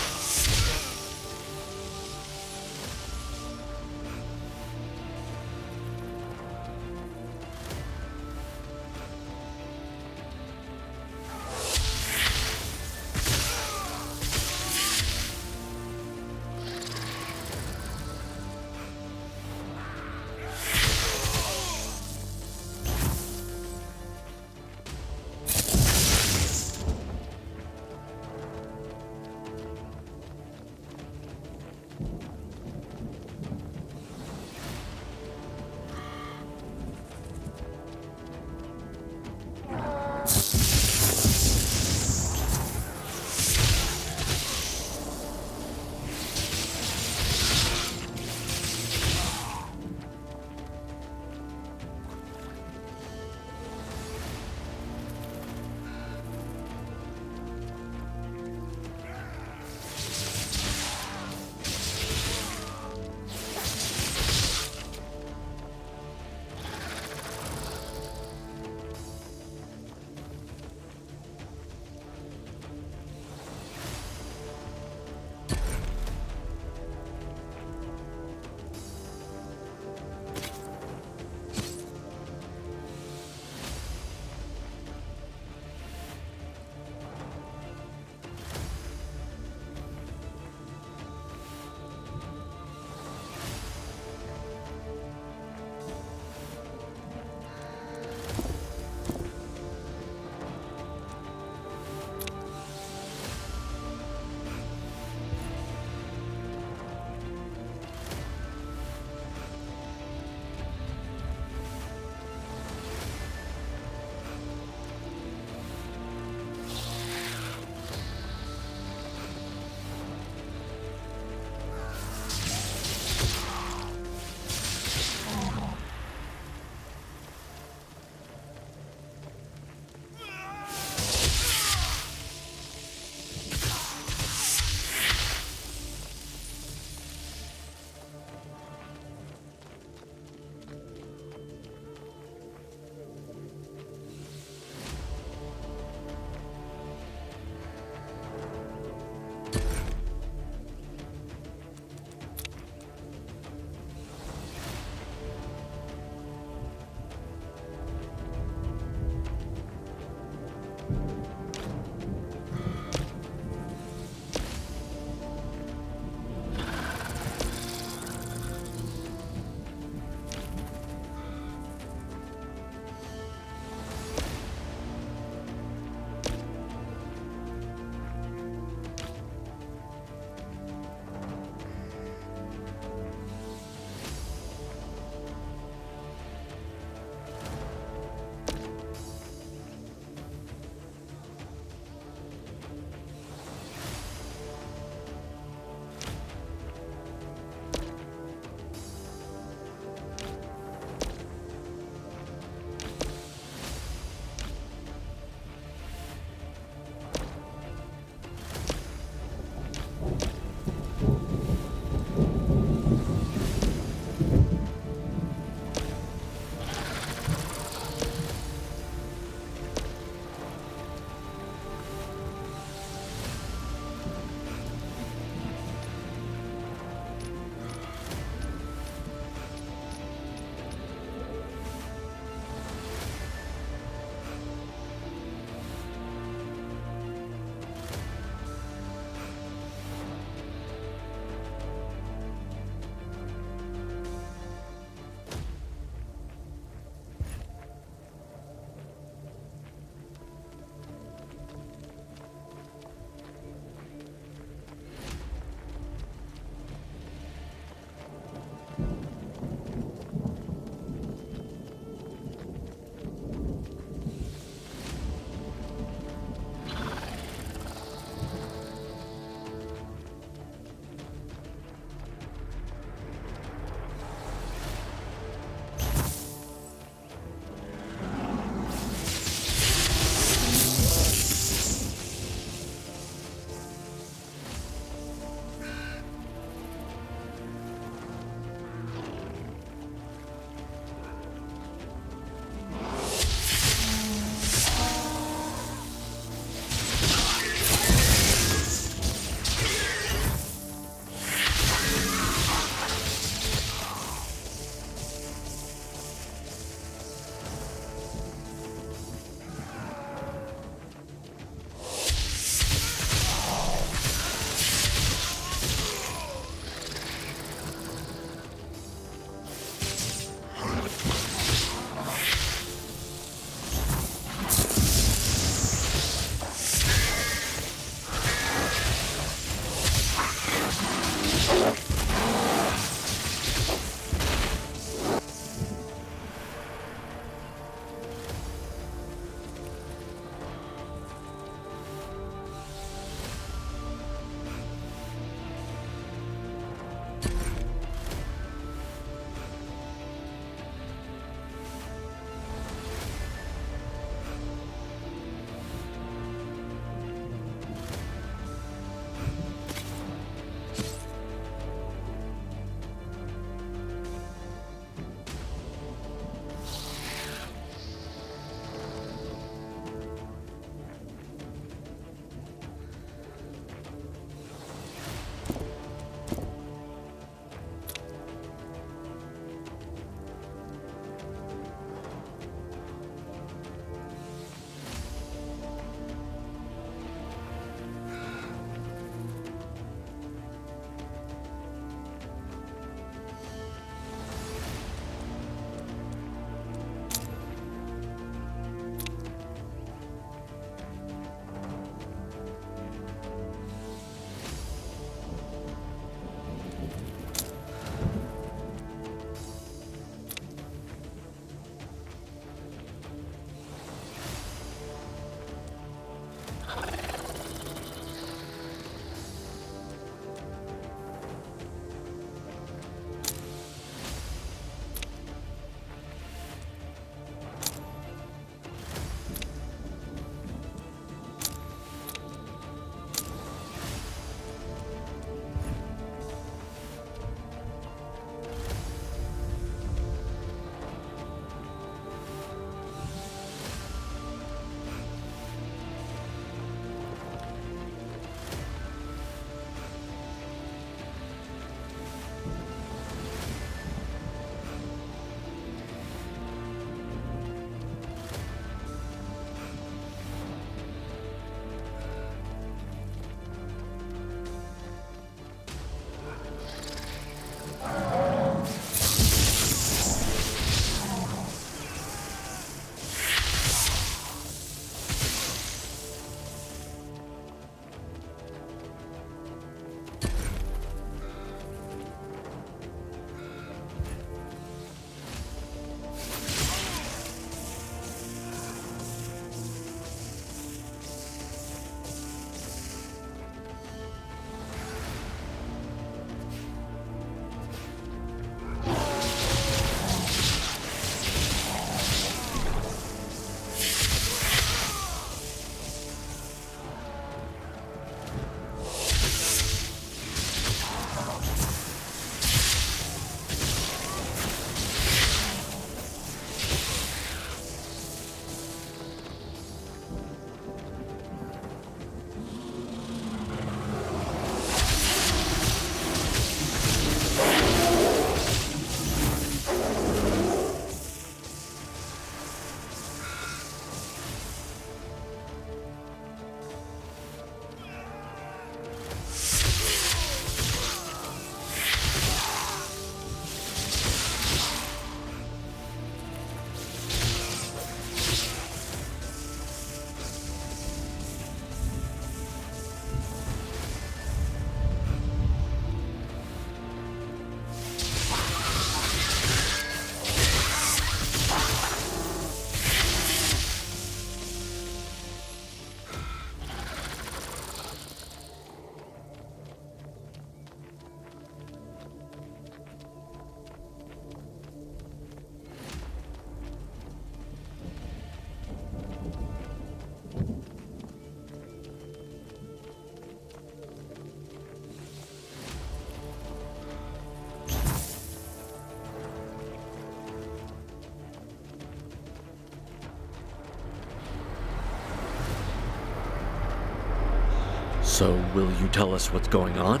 So, will you tell us what's going on?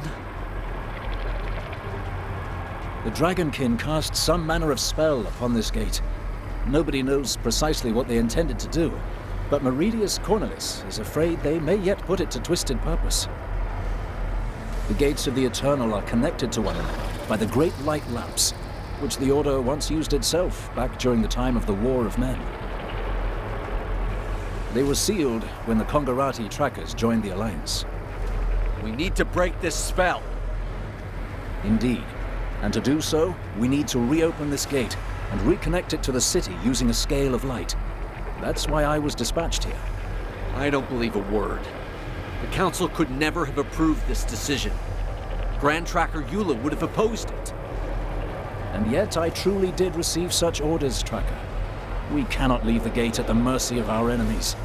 The Dragonkin cast some manner of spell upon this gate. Nobody knows precisely what they intended to do, but Meridius Cornelis is afraid they may yet put it to twisted purpose. The gates of the Eternal are connected to one another by the great light lamps, which the Order once used itself back during the time of the War of Men. They were sealed when the Kongarati trackers joined the Alliance. We need to break this spell. Indeed. And to do so, we need to reopen this gate and reconnect it to the city using a scale of light. That's why I was dispatched here. I don't believe a word. The Council could never have approved this decision. Grand Tracker Eula would have opposed it. And yet I truly did receive such orders, Tracker. We cannot leave the gate at the mercy of our enemies.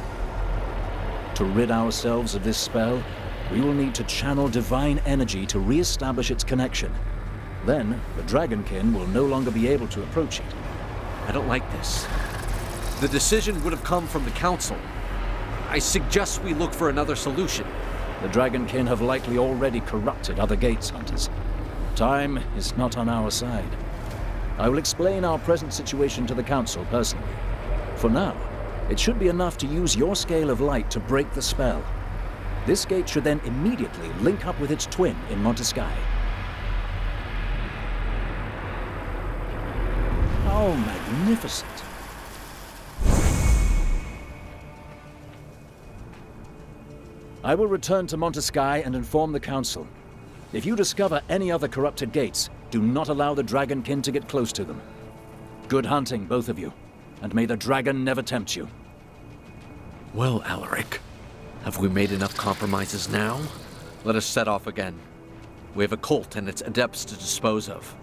To rid ourselves of this spell, we will need to channel divine energy to re-establish its connection. Then, the Dragonkin will no longer be able to approach it. I don't like this. The decision would have come from the Council. I suggest we look for another solution. The Dragonkin have likely already corrupted other gates hunters. Time is not on our side. I will explain our present situation to the Council personally. For now, it should be enough to use your scale of light to break the spell. This gate should then immediately link up with its twin in Monteskai. How magnificent! I will return to Monteskai and inform the Council. If you discover any other corrupted gates, do not allow the Dragonkin to get close to them. Good hunting, both of you, and may the dragon never tempt you. Well, Alaric, have we made enough compromises now? Let us set off again. We have a cult and its adepts to dispose of.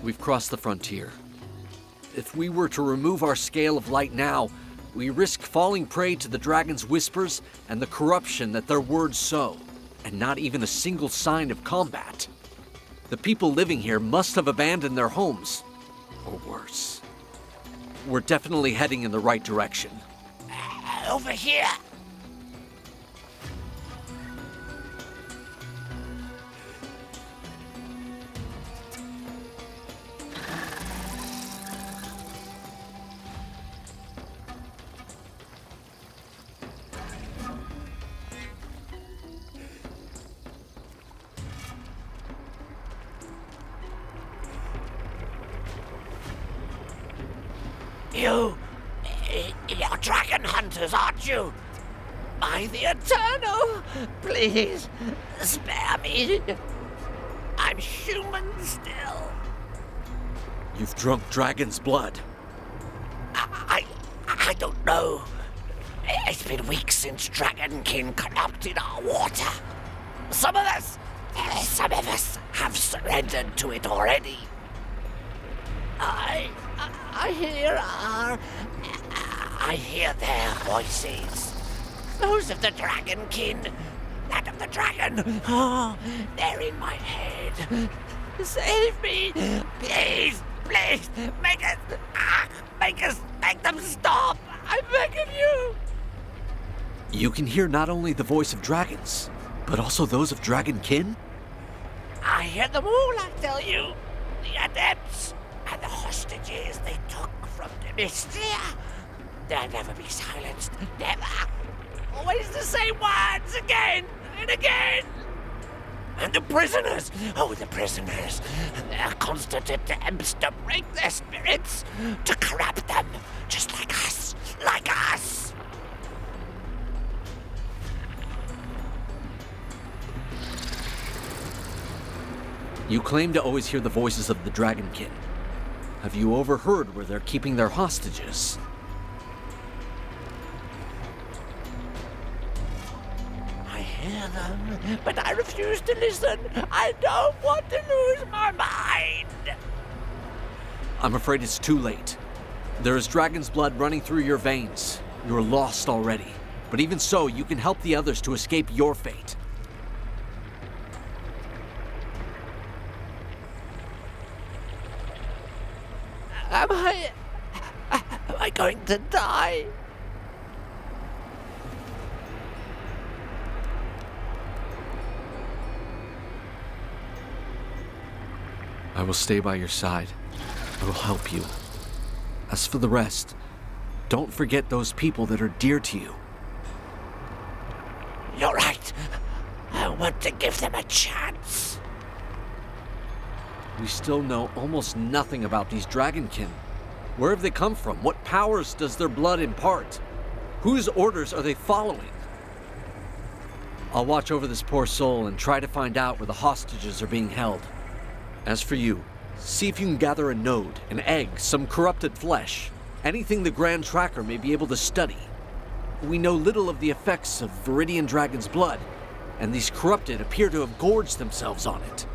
We've crossed the frontier. If we were to remove our scale of light now, we risk falling prey to the dragon's whispers and the corruption that their words sow, and not even a single sign of combat. The people living here must have abandoned their homes, or worse. We're definitely heading in the right direction. Over here! You're dragon hunters, aren't you? By the Eternal, please, spare me. I'm human still. You've drunk dragon's blood. I don't know. It's been weeks since Dragonkin corrupted our water. Some of us have surrendered to it already. I hear their voices. Those of the Dragonkin. That of the dragon. Oh, they're in my head. Save me. Please, make them stop. I'm begging you. You can hear not only the voice of dragons, but also those of Dragonkin? I hear them all, I tell you. The adepts and the hostages they took from Demistia. They'll never be silenced. Never. Always the same words again and again. And the prisoners. Oh, the prisoners. Their constant attempts to break their spirits, to corrupt them, just like us. Like us. You claim to always hear the voices of the Dragonkin. Have you overheard where they're keeping their hostages? I hear them, but I refuse to listen. I don't want to lose my mind. I'm afraid it's too late. There is dragon's blood running through your veins. You're lost already. But even so, you can help the others to escape your fate. Am I going to die? I will stay by your side. I will help you. As for the rest, don't forget those people that are dear to you. You're right. I want to give them a chance. We still know almost nothing about these Dragonkin. Where have they come from? What powers does their blood impart? Whose orders are they following? I'll watch over this poor soul and try to find out where the hostages are being held. As for you, see if you can gather a node, an egg, some corrupted flesh, anything the Grand Tracker may be able to study. We know little of the effects of Viridian Dragon's blood, and these corrupted appear to have gorged themselves on it.